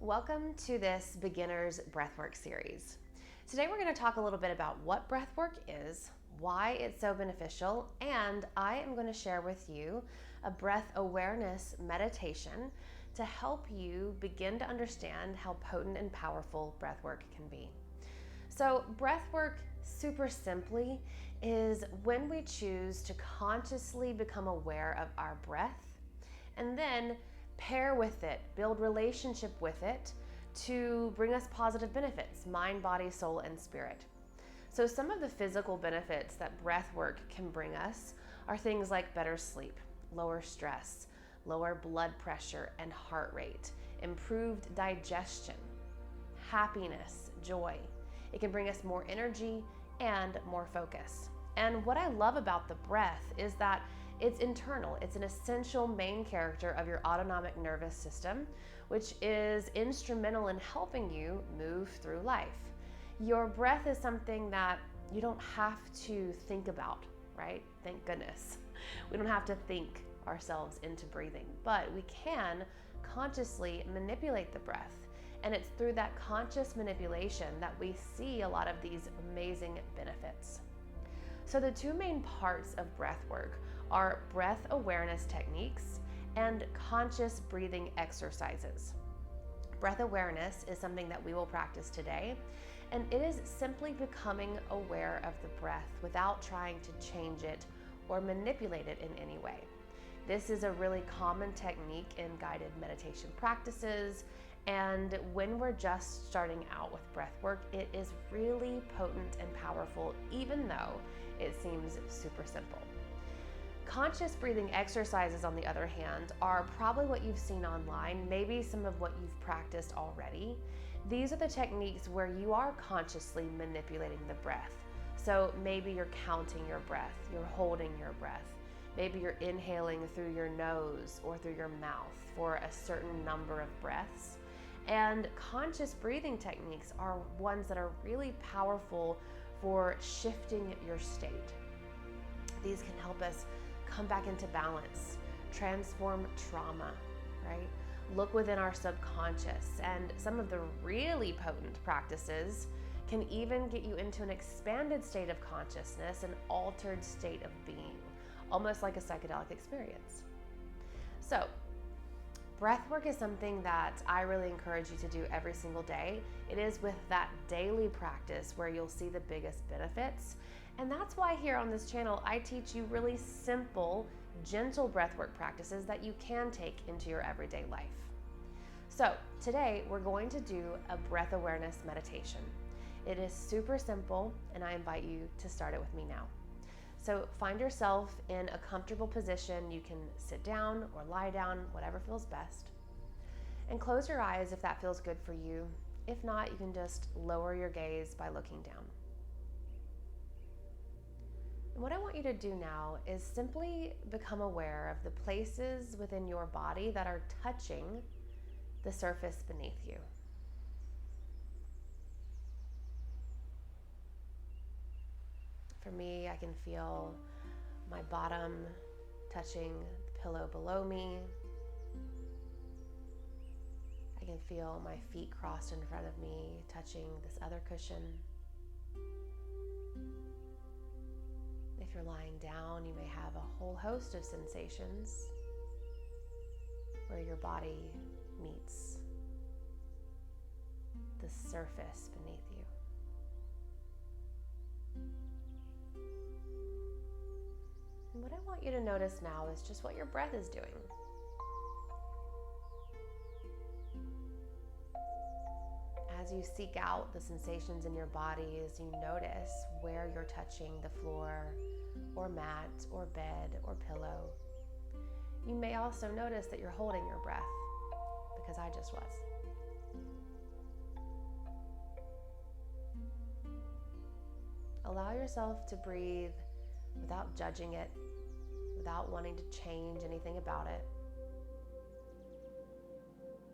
Welcome to this beginner's breathwork series. Today we're going to talk a little bit about what breathwork is, why it's so beneficial, and I am going to share with you a breath awareness meditation to help you begin to understand how potent and powerful breathwork can be. So breathwork, super simply, is when we choose to consciously become aware of our breath and then pair with it, build relationship with it to bring us positive benefits, mind, body, soul, and spirit. So some of the physical benefits that breath work can bring us are things like better sleep, lower stress, lower blood pressure and heart rate, improved digestion, happiness, joy. It can bring us more energy and more focus. And what I love about the breath is that it's internal. It's an essential main character of your autonomic nervous system, which is instrumental in helping you move through life. Your breath is something that you don't have to think about, right? Thank goodness. We don't have to think ourselves into breathing, but we can consciously manipulate the breath. And it's through that conscious manipulation that we see a lot of these amazing benefits. So the two main parts of breath work are breath awareness techniques and conscious breathing exercises. Breath awareness is something that we will practice today, and it is simply becoming aware of the breath without trying to change it or manipulate it in any way. This is a really common technique in guided meditation practices, and when we're just starting out with breath work, it is really potent and powerful, even though it seems super simple. Conscious breathing exercises, on the other hand, are probably what you've seen online, maybe some of what you've practiced already. These are the techniques where you are consciously manipulating the breath. So maybe you're counting your breath, you're holding your breath. Maybe you're inhaling through your nose or through your mouth for a certain number of breaths. And conscious breathing techniques are ones that are really powerful for shifting your state. These can help us come back into balance, transform trauma, right? Look within our subconscious, and some of the really potent practices can even get you into an expanded state of consciousness, an altered state of being, almost like a psychedelic experience. So, breathwork is something that I really encourage you to do every single day. It is with that daily practice where you'll see the biggest benefits. And that's why here on this channel, I teach you really simple, gentle breathwork practices that you can take into your everyday life. So today we're going to do a breath awareness meditation. It is super simple, and I invite you to start it with me now. So find yourself in a comfortable position. You can sit down or lie down, whatever feels best. And close your eyes if that feels good for you. If not, you can just lower your gaze by looking down. And what I want you to do now is simply become aware of the places within your body that are touching the surface beneath you. For me, I can feel my bottom touching the pillow below me. I can feel my feet crossed in front of me, touching this other cushion. If you're lying down, you may have a whole host of sensations where your body meets the surface beneath you. And what I want you to notice now is just what your breath is doing. As you seek out the sensations in your body, as you notice where you're touching the floor or mat or bed or pillow, you may also notice that you're holding your breath, because I just was. Allow yourself to breathe without judging it, without wanting to change anything about it.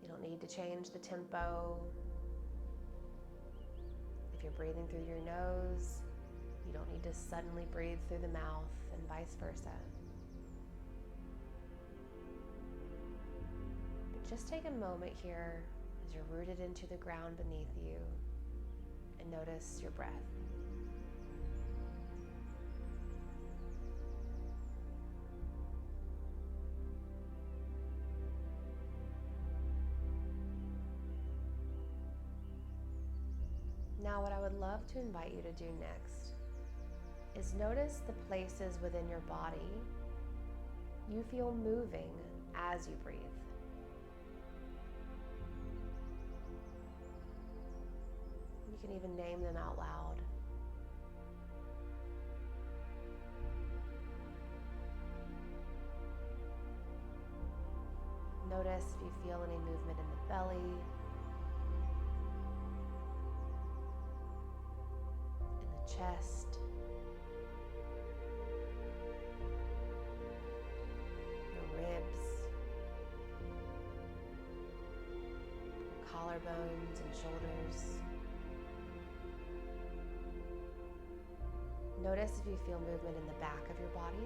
You don't need to change the tempo. If you're breathing through your nose, you don't need to suddenly breathe through the mouth, and vice versa. But just take a moment here as you're rooted into the ground beneath you, and notice your breath. Now, what I would love to invite you to do next is notice the places within your body you feel moving as you breathe. You can even name them out loud. Notice if you feel any movement in the belly, in the chest, your ribs, your collarbones and shoulders. Notice if you feel movement in the back of your body,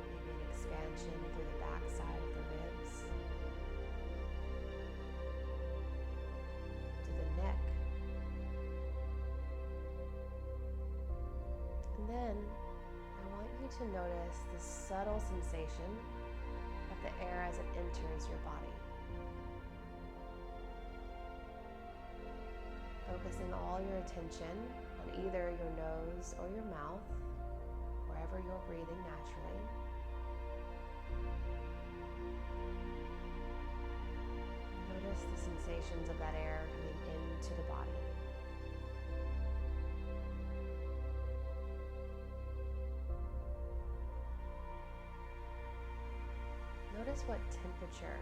maybe an expansion through the back side of the ribs, to the neck. And then I want you to notice the subtle sensation of the air as it enters your body. Focusing all your attention on either your nose or your mouth, wherever you're breathing naturally. Notice the sensations of that air coming into the body. Notice what temperature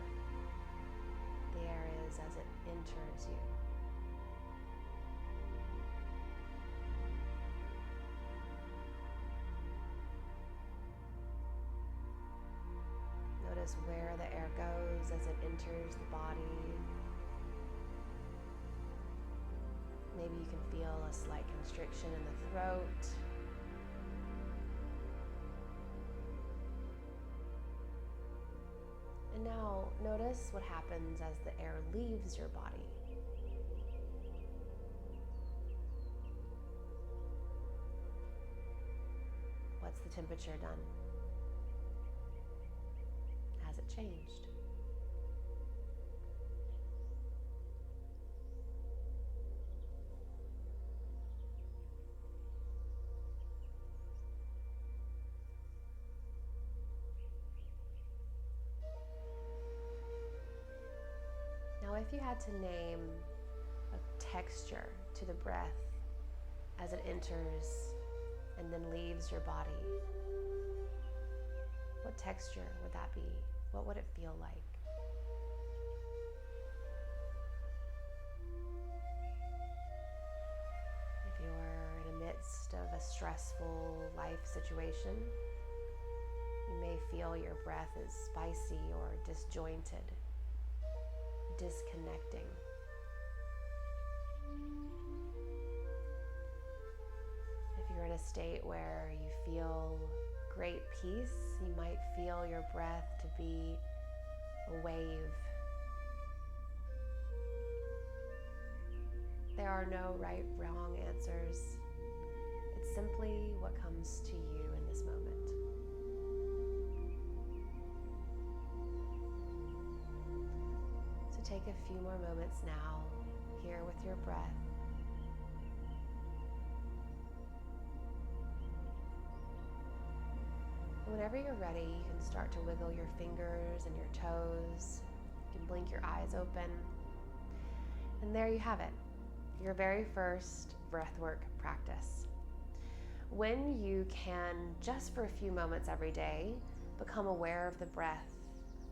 the air is as it enters you. Notice where the air goes as it enters the body. Maybe you can feel a slight constriction in the throat. And now notice what happens as the air leaves your body. What's the temperature done? Has it changed? Now, if you had to name a texture to the breath as it enters and then leaves your body, what texture would that be? What would it feel like? If you're in the midst of a stressful life situation, you may feel your breath is spicy or disjointed, disconnecting. If you're in a state where you feel great peace, you might feel your breath to be a wave. There are no right, wrong answers. It's simply what comes to you in this moment. So take a few more moments now, here with your breath. Whenever you're ready, you can start to wiggle your fingers and your toes. You can blink your eyes open. And there you have it, your very first breathwork practice. When you can, just for a few moments every day, become aware of the breath,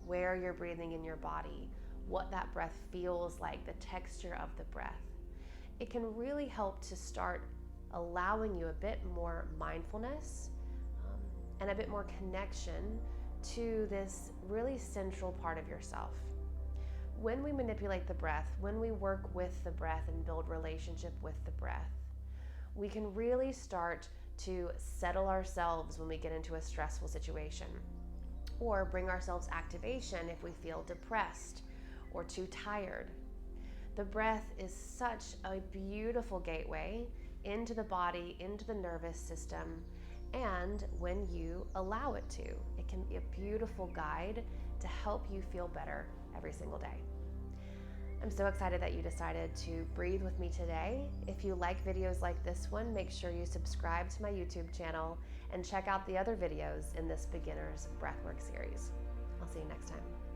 where you're breathing in your body, what that breath feels like, the texture of the breath, it can really help to start allowing you a bit more mindfulness and a bit more connection to this really central part of yourself. When we manipulate the breath, when we work with the breath and build relationship with the breath, we can really start to settle ourselves when we get into a stressful situation, or bring ourselves activation if we feel depressed, or too tired. The breath is such a beautiful gateway into the body, into the nervous system, and when you allow it to, it can be a beautiful guide to help you feel better every single day. I'm so excited that you decided to breathe with me today. If you like videos like this one, make sure you subscribe to my YouTube channel and check out the other videos in this beginner's breathwork series. I'll see you next time.